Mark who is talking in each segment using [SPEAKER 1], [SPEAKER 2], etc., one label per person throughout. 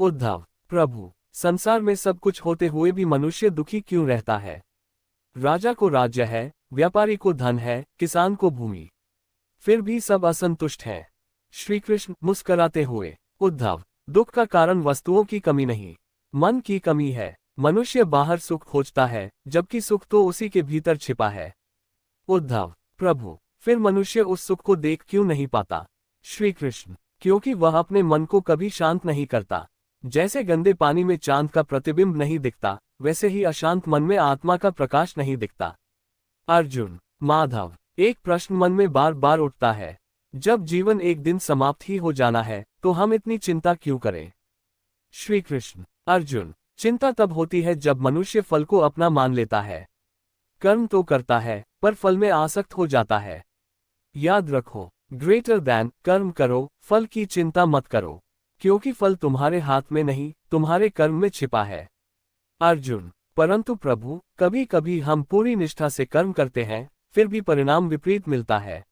[SPEAKER 1] उद्धव, प्रभु, संसार में सब कुछ होते हुए भी मनुष्य दुखी क्यों रहता है? राजा को राज्य है, व्यापारी को धन है, किसान को भूमि, फिर भी सब असंतुष्ट हैं। श्री कृष्ण मुस्कुराते हुए, उद्धव, दुख का कारण वस्तुओं की कमी नहीं, मन की कमी है। मनुष्य बाहर सुख खोजता है, जबकि सुख तो उसी के भीतर छिपा है। उद्धव, प्रभु, फिर मनुष्य उस सुख को देख क्यों नहीं पाता? श्री कृष्ण, क्योंकि वह अपने मन को कभी शांत नहीं करता। जैसे गंदे पानी में चांद का प्रतिबिंब नहीं दिखता, वैसे ही अशांत मन में आत्मा का प्रकाश नहीं दिखता। अर्जुन, माधव, एक प्रश्न मन में बार बार उठता है, जब जीवन एक दिन समाप्त ही हो जाना है तो हम इतनी चिंता क्यों करें? श्री कृष्ण, अर्जुन, चिंता तब होती है जब मनुष्य फल को अपना मान लेता है। कर्म तो करता है पर फल में आसक्त हो जाता है। याद रखो, ग्रेटर दैन कर्म करो, फल की चिंता मत करो, क्योंकि फल तुम्हारे हाथ में नहीं, तुम्हारे कर्म में छिपा है। अर्जुन, परंतु प्रभु, कभी कभी हम पूरी निष्ठा से कर्म करते हैं, फिर भी परिणाम विपरीत मिलता है,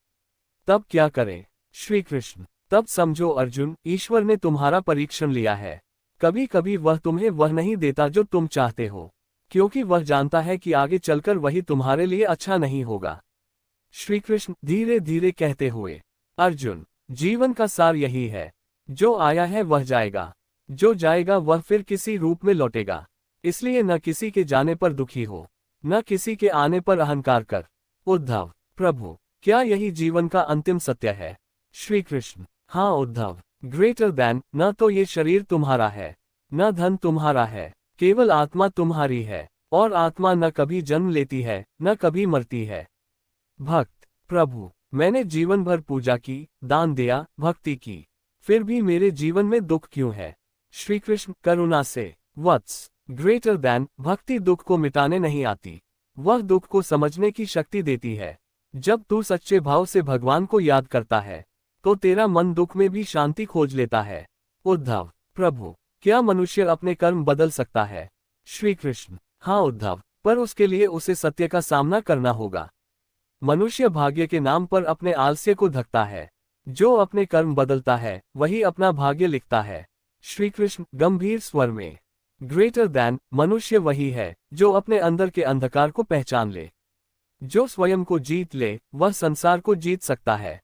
[SPEAKER 1] तब क्या करें? श्री कृष्ण, तब समझो अर्जुन, ईश्वर ने तुम्हारा परीक्षण लिया है। कभी कभी वह तुम्हें वह नहीं देता जो तुम चाहते हो, क्योंकि वह जानता है कि आगे चलकर वही तुम्हारे लिए अच्छा नहीं होगा। श्री कृष्ण धीरे धीरे कहते हुए, अर्जुन, जीवन का सार यही है, जो आया है वह जाएगा, जो जाएगा वह फिर किसी रूप में लौटेगा। इसलिए न किसी के जाने पर दुखी हो, न किसी के आने पर अहंकार कर। उद्धव, प्रभु, क्या यही जीवन का अंतिम सत्य है? श्री कृष्ण, हाँ उद्धव, ग्रेटर दैन, न तो ये शरीर तुम्हारा है, न धन तुम्हारा है, केवल आत्मा तुम्हारी है, और आत्मा न कभी जन्म लेती है, न कभी मरती है। भक्त, प्रभु, मैंने जीवन भर पूजा की, दान दिया, भक्ति की, फिर भी मेरे जीवन में दुख क्यों है? श्री कृष्ण करुणा से, वत्स, ग्रेटर दैन, भक्ति दुख को मिटाने नहीं आती, वह दुख को समझने की शक्ति देती है। जब तू सच्चे भाव से भगवान को याद करता है, तो तेरा मन दुख में भी शांति खोज लेता है। उद्धव, प्रभु, क्या मनुष्य अपने कर्म बदल सकता है? श्री कृष्ण, हाँ उद्धव, पर उसके लिए उसे सत्य का सामना करना होगा। मनुष्य भाग्य के नाम पर अपने आलस्य को ढकता है, जो अपने कर्म बदलता है वही अपना भाग्य लिखता है। श्री कृष्ण गंभीर स्वर में, ग्रेटर दैन, मनुष्य वही है जो अपने अंदर के अंधकार को पहचान ले। जो स्वयं को जीत ले, वह संसार को जीत सकता है।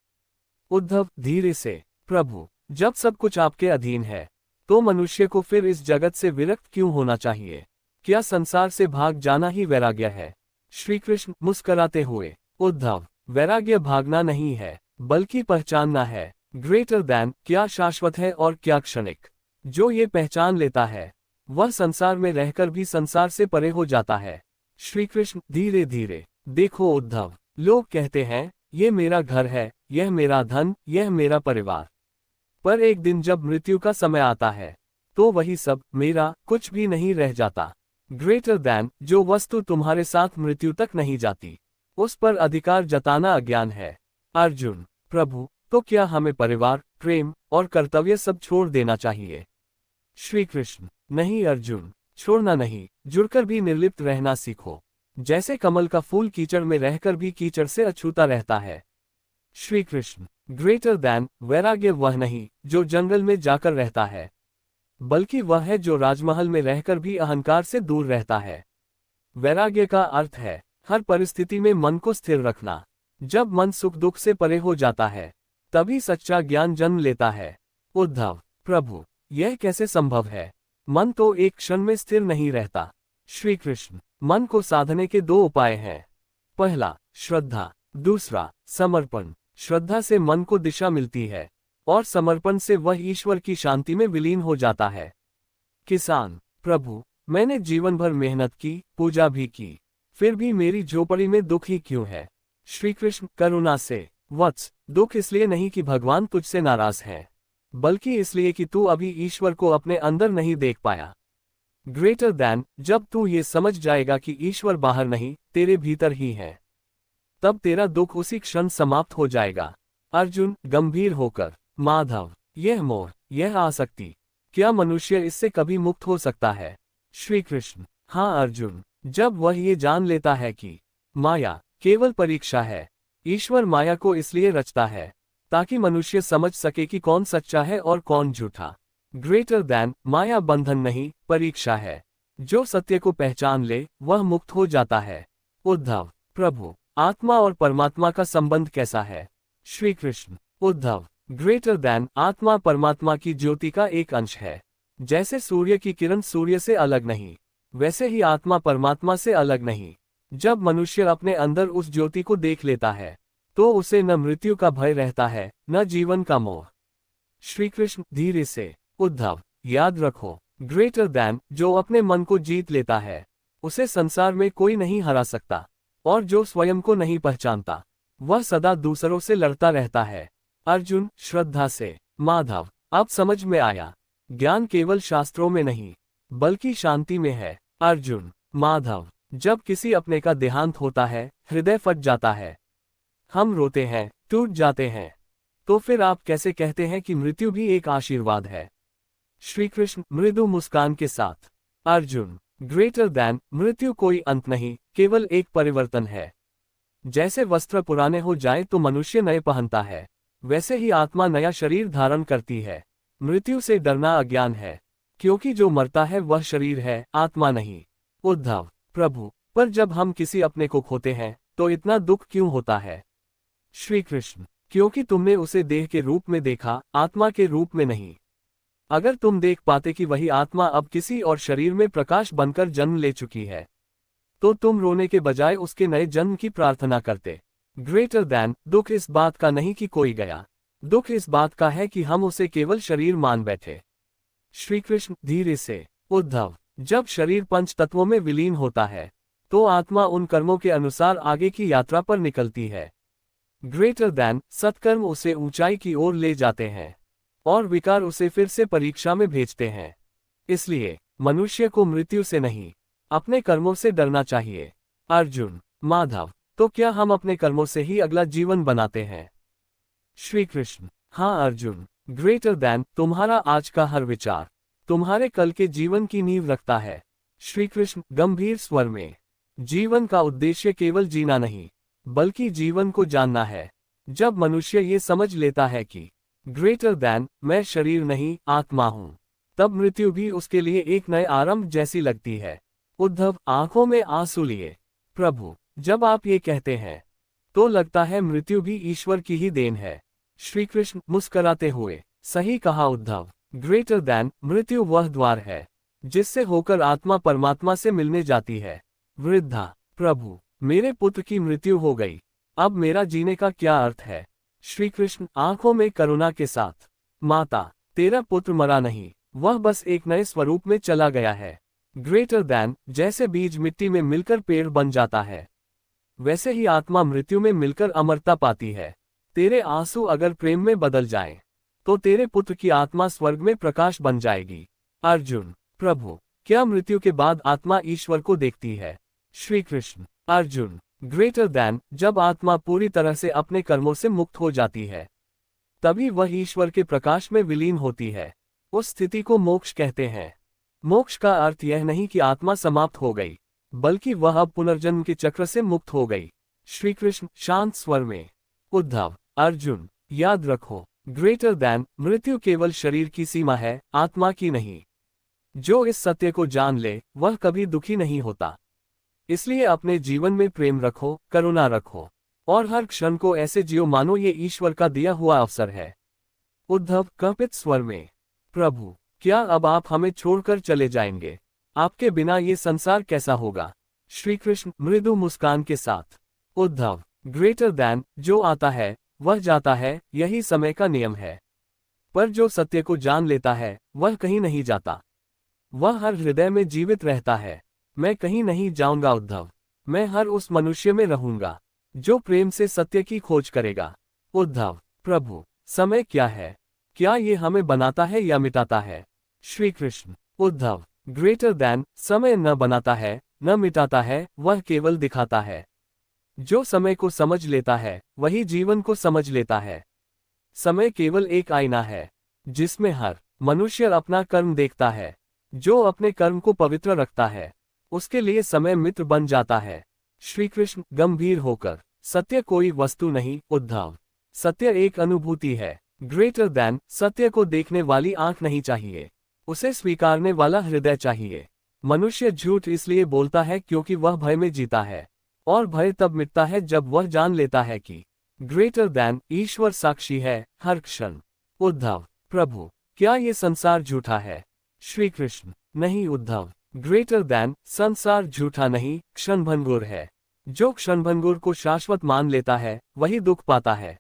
[SPEAKER 1] उद्धव धीरे से, प्रभु, जब सब कुछ आपके अधीन है, तो मनुष्य को फिर इस जगत से विरक्त क्यों होना चाहिए? क्या संसार से भाग जाना ही वैराग्य है? श्री कृष्ण मुस्कुराते हुए, उद्धव, वैराग्य भागना नहीं है, बल्कि पहचानना है। ग्रेटर दैन, क्या शाश्वत है और क्या क्षणिक। जो ये पहचान लेता है, वह संसार में रहकर भी संसार से परे हो जाता है। श्री कृष्ण धीरे धीरे, देखो उद्धव, लोग कहते हैं, ये मेरा घर है, यह मेरा धन, यह मेरा परिवार, पर एक दिन जब मृत्यु का समय आता है, तो वही सब मेरा कुछ भी नहीं रह जाता। ग्रेटर दैन, जो वस्तु तुम्हारे साथ मृत्यु तक नहीं जाती, उस पर अधिकार जताना अज्ञान है। अर्जुन, प्रभु, तो क्या हमें परिवार, प्रेम और कर्तव्य सब छोड़ देना चाहिए? श्री कृष्ण, नहीं अर्जुन, छोड़ना नहीं, जुड़कर भी निर्लिप्त रहना सीखो। जैसे कमल का फूल कीचड़ में रहकर भी कीचड़ से अछूता रहता है। श्री कृष्ण, ग्रेटर दैन, वैराग्य वह नहीं जो जंगल में जाकर रहता है, बल्कि वह है जो राजमहल में रहकर भी अहंकार से दूर रहता है। वैराग्य का अर्थ है हर परिस्थिति में मन को स्थिर रखना। जब मन सुख दुख से परे हो जाता है, तभी सच्चा ज्ञान जन्म लेता है। उद्धव, प्रभु, यह कैसे संभव है? मन तो एक क्षण में स्थिर नहीं रहता। श्री कृष्ण, मन को साधने के दो उपाय हैं। पहला श्रद्धा, दूसरा समर्पण। श्रद्धा से मन को दिशा मिलती है, और समर्पण से वह ईश्वर की शांति में विलीन हो जाता है। किसान, प्रभु, मैंने जीवन भर मेहनत की, पूजा भी की, फिर भी मेरी झोपड़ी में दुख ही क्यों है? श्री कृष्ण करुणा से, वत्स, दुख इसलिए नहीं कि भगवान तुझसे नाराज हैं, बल्कि इसलिए कि तू अभी ईश्वर को अपने अंदर नहीं देख पाया। ग्रेटर दैन, जब तू ये समझ जाएगा कि ईश्वर बाहर नहीं, तेरे भीतर ही है, तब तेरा दुख उसी क्षण समाप्त हो जाएगा। अर्जुन गंभीर होकर, माधव, यह मोह, यह आसक्ति, क्या मनुष्य इससे कभी मुक्त हो सकता है? श्री कृष्ण, हाँ अर्जुन, जब वह ये जान लेता है कि माया केवल परीक्षा है। ईश्वर माया को इसलिए रचता है ताकि मनुष्य समझ सके कि कौन सच्चा है और कौन झूठा। ग्रेटर दैन माया बंधन नहीं, परीक्षा है। जो सत्य को पहचान ले वह मुक्त हो जाता है। उद्धव, प्रभु, आत्मा और परमात्मा का संबंध कैसा है? श्री कृष्ण, उद्धव, ग्रेटर दैन आत्मा परमात्मा की ज्योति का एक अंश है। जैसे सूर्य की किरण सूर्य से अलग नहीं, वैसे ही आत्मा परमात्मा से अलग नहीं। जब मनुष्य अपने अंदर उस ज्योति को देख लेता है तो उसे न मृत्यु का भय रहता है न जीवन का मोह। श्री कृष्ण, धीरे से। उद्धव, याद रखो, ग्रेटर दैन जो अपने मन को जीत लेता है उसे संसार में कोई नहीं हरा सकता, और जो स्वयं को नहीं पहचानता वह सदा दूसरों से लड़ता रहता है। अर्जुन, श्रद्धा से। माधव, अब समझ में आया, ज्ञान केवल शास्त्रों में नहीं बल्कि शांति में है। अर्जुन, माधव, जब किसी अपने का देहांत होता है हृदय फट जाता है, हम रोते हैं, टूट जाते हैं, तो फिर आप कैसे कहते हैं कि मृत्यु भी एक आशीर्वाद है? श्री कृष्ण, मृदु मुस्कान के साथ। अर्जुन, ग्रेटर दैन मृत्यु कोई अंत नहीं, केवल एक परिवर्तन है। जैसे वस्त्र पुराने हो जाए तो मनुष्य नए पहनता है, वैसे ही आत्मा नया शरीर धारण करती है। मृत्यु से डरना अज्ञान है, क्योंकि जो मरता है वह शरीर है, आत्मा नहीं। उद्धव, प्रभु, पर जब हम किसी अपने को खोते हैं तो इतना दुख क्यों होता है? श्री कृष्ण, क्योंकि तुमने उसे देह के रूप में देखा, आत्मा के रूप में नहीं। अगर तुम देख पाते कि वही आत्मा अब किसी और शरीर में प्रकाश बनकर जन्म ले चुकी है तो तुम रोने के बजाय उसके नए जन्म की प्रार्थना करते। ग्रेटर दैन दुख इस बात का नहीं कि कोई गया, दुख इस बात का है कि हम उसे केवल शरीर मान बैठे। श्री कृष्ण, धीरे से। उद्धव, जब शरीर पंच तत्वों में विलीन होता है तो आत्मा उन कर्मों के अनुसार आगे की यात्रा पर निकलती है। ग्रेटर दैन सत्कर्म उसे ऊंचाई की ओर ले जाते हैं और विकार उसे फिर से परीक्षा में भेजते हैं। इसलिए मनुष्य को मृत्यु से नहीं, अपने कर्मों से डरना चाहिए। अर्जुन, माधव, तो क्या हम अपने कर्मों से ही अगला जीवन बनाते हैं? श्री कृष्ण, हाँ अर्जुन, ग्रेटर दैन तुम्हारा आज का हर विचार तुम्हारे कल के जीवन की नींव रखता है। श्री कृष्ण, गंभीर स्वर में। जीवन का उद्देश्य केवल जीना नहीं बल्कि जीवन को जानना है। जब मनुष्य ये समझ लेता है कि ग्रेटर दैन मैं शरीर नहीं आत्मा हूं, तब मृत्यु भी उसके लिए एक नए आरंभ जैसी लगती है। उद्धव, आंखों में आंसू लिए। प्रभु, जब आप ये कहते हैं तो लगता है मृत्यु भी ईश्वर की ही देन है। श्री कृष्ण, मुस्कराते हुए, सही कहा उद्धव, ग्रेटर दैन मृत्यु वह द्वार है जिससे होकर आत्मा परमात्मा से मिलने जाती है। वृद्धा, प्रभु, मेरे पुत्र की मृत्यु हो गई, अब मेरा जीने का क्या अर्थ है? श्री कृष्ण, आंखों में करुणा के साथ, माता, तेरा पुत्र मरा नहीं, वह बस एक नए स्वरूप में चला गया है। ग्रेटर दैन जैसे बीज मिट्टी में मिलकर पेड़ बन जाता है, वैसे ही आत्मा मृत्यु में मिलकर अमरता पाती है। तेरे आंसू अगर प्रेम में बदल जाएं, तो तेरे पुत्र की आत्मा स्वर्ग में प्रकाश बन जाएगी। अर्जुन, प्रभु, क्या मृत्यु के बाद आत्मा ईश्वर को देखती है? श्री कृष्ण, अर्जुन, ग्रेटर दैन जब आत्मा पूरी तरह से अपने कर्मों से मुक्त हो जाती है तभी वह ईश्वर के प्रकाश में विलीन होती है। उस स्थिति को मोक्ष कहते हैं। मोक्ष का अर्थ यह नहीं कि आत्मा समाप्त हो गई, बल्कि वह अब पुनर्जन्म के चक्र से मुक्त हो गई। श्री कृष्ण, शांत स्वर में। उद्धव, अर्जुन, याद रखो, ग्रेटर दैन मृत्यु केवल शरीर की सीमा है, आत्मा की नहीं। जो इस सत्य को जान ले वह कभी दुखी नहीं होता। इसलिए अपने जीवन में प्रेम रखो, करुणा रखो और हर क्षण को ऐसे जियो मानो ये ईश्वर का दिया हुआ अवसर है। उद्धव, कंपित स्वर में, प्रभु, क्या अब आप हमें छोड़कर चले जाएंगे? आपके बिना ये संसार कैसा होगा? श्री कृष्ण, मृदु मुस्कान के साथ। उद्धव, ग्रेटर दैन जो आता है वह जाता है, यही समय का नियम है। पर जो सत्य को जान लेता है वह कहीं नहीं जाता, वह हर हृदय में जीवित रहता है। मैं कहीं नहीं जाऊंगा उद्धव, मैं हर उस मनुष्य में रहूंगा जो प्रेम से सत्य की खोज करेगा। उद्धव, प्रभु, समय क्या है? क्या ये हमें बनाता है या मिटाता है? श्री कृष्ण, उद्धव, ग्रेटर दैन समय न बनाता है न मिटाता है, वह केवल दिखाता है। जो समय को समझ लेता है वही जीवन को समझ लेता है। समय केवल एक आईना है जिसमें हर मनुष्य अपना कर्म देखता है। जो अपने कर्म को पवित्र रखता है उसके लिए समय मित्र बन जाता है। श्री कृष्ण, गंभीर होकर, सत्य कोई वस्तु नहीं उद्धव, सत्य एक अनुभूति है। ग्रेटर दैन सत्य को देखने वाली आंख नहीं चाहिए। उसे स्वीकारने वाला हृदय चाहिए। मनुष्य झूठ इसलिए बोलता है क्योंकि वह भय में जीता है, और भय तब मिटता है जब वह जान लेता है कि ग्रेटर दैन ईश्वर साक्षी है हर क्षण। उद्धव, प्रभु, क्या ये संसार झूठा है? श्री कृष्ण, नहीं उद्धव, ग्रेटर दैन संसार झूठा नहीं, क्षणभंगुर है। जो क्षणभंगुर को शाश्वत मान लेता है वही दुख पाता है।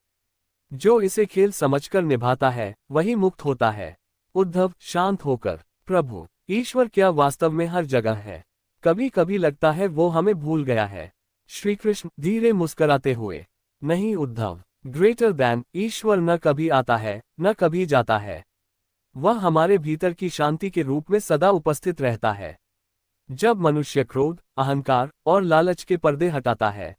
[SPEAKER 1] जो इसे खेल समझकर निभाता है वही मुक्त होता है। उद्धव, शांत होकर। प्रभु, ईश्वर क्या वास्तव में हर जगह है? कभी कभी लगता है वो हमें भूल गया है। श्री कृष्ण, धीरे मुस्कुराते हुए। नहीं उद्धव, ग्रेटर दैन ईश्वर न कभी आता है न कभी जाता है। वह हमारे भीतर की शांति के रूप में सदा उपस्थित रहता है। जब मनुष्य क्रोध, अहंकार और लालच के पर्दे हटाता है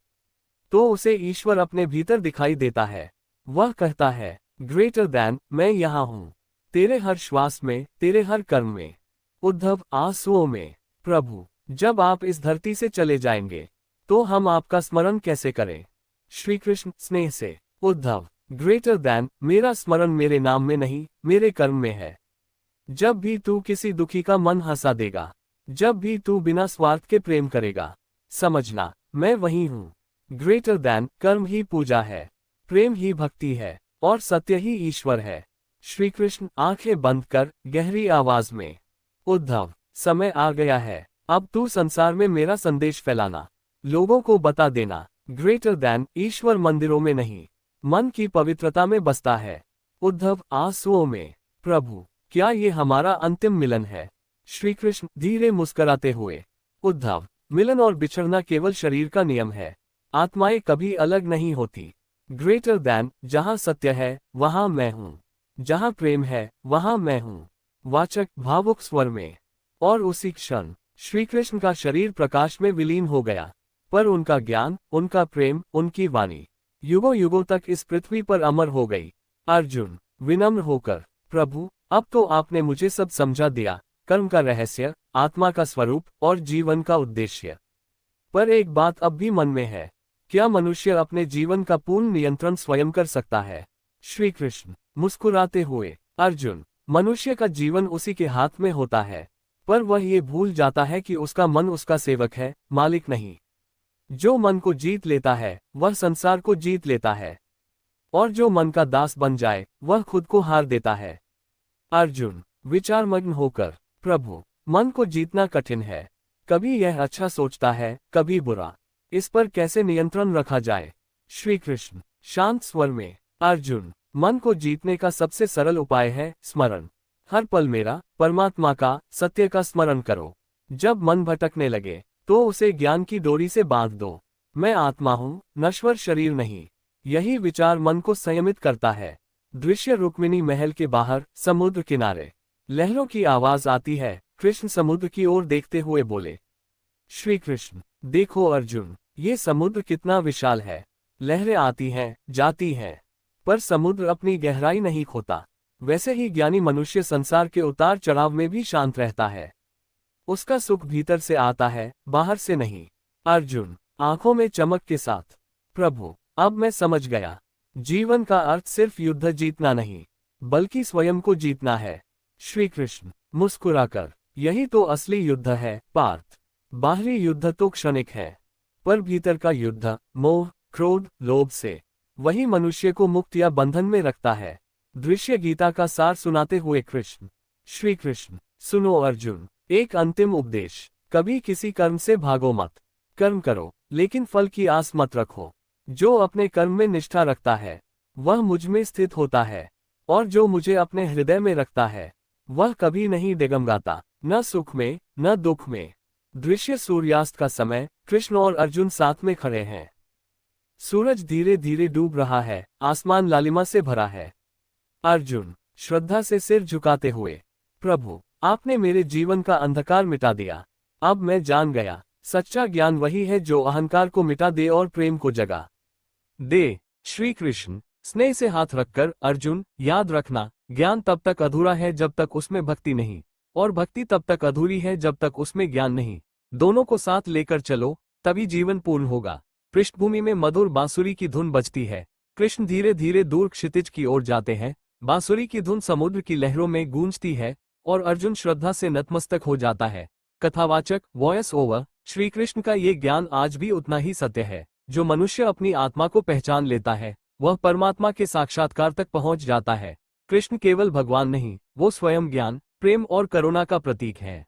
[SPEAKER 1] तो उसे ईश्वर अपने भीतर दिखाई देता है। वह कहता है, ग्रेटर दैन मैं यहाँ हूँ, तेरे हर श्वास में, तेरे हर कर्म में। उद्धव, आंसुओं में। प्रभु, जब आप इस धरती से चले जाएंगे तो हम आपका स्मरण कैसे करें? श्री कृष्ण, स्नेह से। उद्धव, ग्रेटर दैन मेरा स्मरण मेरे नाम में नहीं, मेरे कर्म में है। जब भी तू किसी दुखी का मन हंसा देगा, जब भी तू बिना स्वार्थ के प्रेम करेगा, समझना मैं वही हूँ। ग्रेटर दैन कर्म ही पूजा है, प्रेम ही भक्ति है, और सत्य ही ईश्वर है। श्री कृष्ण, आंखें बंद कर गहरी आवाज में। उद्धव, समय आ गया है, अब तू संसार में मेरा संदेश फैलाना, लोगों को बता देना, ग्रेटर दैन ईश्वर मंदिरों में नहीं, मन की पवित्रता में बसता है। उद्धव, आंसुओं में। प्रभु, क्या ये हमारा अंतिम मिलन है? श्री कृष्ण, धीरे मुस्कुराते हुए। उद्धव, मिलन और बिछड़ना केवल शरीर का नियम है, आत्माएं कभी अलग नहीं होती। ग्रेटर दैन जहां सत्य है वहां मैं हूँ, जहां प्रेम है वहां मैं हूँ। वाचक भावुक स्वर में। और उसी क्षण श्री कृष्ण का शरीर प्रकाश में विलीन हो गया, पर उनका ज्ञान, उनका प्रेम, उनकी वाणी युगों युगों तक इस पृथ्वी पर अमर हो गई। अर्जुन, विनम्र होकर, प्रभु, अब तो आपने मुझे सब समझा दिया, कर्म का रहस्य, आत्मा का स्वरूप और जीवन का उद्देश्य। पर एक बात अब भी मन में है, क्या मनुष्य अपने जीवन का पूर्ण नियंत्रण स्वयं कर सकता है? श्री कृष्ण, मुस्कुराते हुए। अर्जुन, मनुष्य का जीवन उसी के हाथ में होता है, पर वह ये भूल जाता है कि उसका मन उसका सेवक है, मालिक नहीं। जो मन को जीत लेता है वह संसार को जीत लेता है, और जो मन का दास बन जाए वह खुद को हार देता है। अर्जुन, विचारमग्न होकर, प्रभु, मन को जीतना कठिन है, कभी यह अच्छा सोचता है कभी बुरा, इस पर कैसे नियंत्रण रखा जाए? श्री कृष्ण, शांत स्वर में। अर्जुन, मन को जीतने का सबसे सरल उपाय है स्मरण। हर पल मेरा, परमात्मा का, सत्य का स्मरण करो। जब मन भटकने लगे तो उसे ज्ञान की डोरी से बांध दो। मैं आत्मा हूँ, नश्वर शरीर नहीं। यही विचार मन को संयमित करता है। दृश्य रुक्मिणी महल के बाहर, समुद्र किनारे। लहरों की आवाज आती है, कृष्ण समुद्र की ओर देखते हुए बोले। श्री कृष्ण, देखो अर्जुन, ये समुद्र कितना विशाल है। लहरें आती हैं, जाती हैं, पर समुद्र अपनी गहराई नहीं खोता। वैसे ही ज्ञानी मनुष्य संसार के उतार चढ़ाव में भी शांत रहता है। उसका सुख भीतर से आता है, बाहर से नहीं। अर्जुन, आंखों में चमक के साथ, प्रभु, अब मैं समझ गया। जीवन का अर्थ सिर्फ युद्ध जीतना नहीं, बल्कि स्वयं को जीतना है। श्री कृष्ण, मुस्कुराकर, यही तो असली युद्ध है पार्थ। बाहरी युद्ध तो क्षणिक है, पर भीतर का युद्ध, मोह, क्रोध, लोभ से, वही मनुष्य को मुक्त या बंधन में रखता है। दृश्य गीता का सार सुनाते हुए कृष्ण। श्री कृष्ण, सुनो अर्जुन, एक अंतिम उपदेश, कभी किसी कर्म से भागो मत। कर्म करो, लेकिन फल की आस मत रखो। जो अपने कर्म में निष्ठा रखता है वह मुझ में स्थित होता है, और जो मुझे अपने हृदय में रखता है वह कभी नहीं डगमगाता, न सुख में न दुख में। दृश्य सूर्यास्त का समय, कृष्ण और अर्जुन साथ में खड़े हैं। सूरज धीरे धीरे डूब रहा है, आसमान लालिमा से भरा है। अर्जुन, श्रद्धा से सिर झुकाते हुए, प्रभु, आपने मेरे जीवन का अंधकार मिटा दिया। अब मैं जान गया, सच्चा ज्ञान वही है जो अहंकार को मिटा दे और प्रेम को जगा दे। श्री कृष्ण, स्नेह से हाथ रखकर, अर्जुन, याद रखना, ज्ञान तब तक अधूरा है जब तक उसमें भक्ति नहीं, और भक्ति तब तक अधूरी है जब तक उसमें ज्ञान नहीं। दोनों को साथ लेकर चलो, तभी जीवन पूर्ण होगा। पृष्ठभूमि में मधुर बांसुरी की धुन बजती है। कृष्ण धीरे धीरे दूर क्षितिज की ओर जाते हैं। बांसुरी की धुन समुद्र की लहरों में गूंजती है, और अर्जुन श्रद्धा से नतमस्तक हो जाता है। कथावाचक वॉयस ओवर। श्री कृष्ण का ये ज्ञान आज भी उतना ही सत्य है। जो मनुष्य अपनी आत्मा को पहचान लेता है वह परमात्मा के साक्षात्कार तक पहुंच जाता है। कृष्ण केवल भगवान नहीं, वो स्वयं ज्ञान, प्रेम और करुणा का प्रतीक है।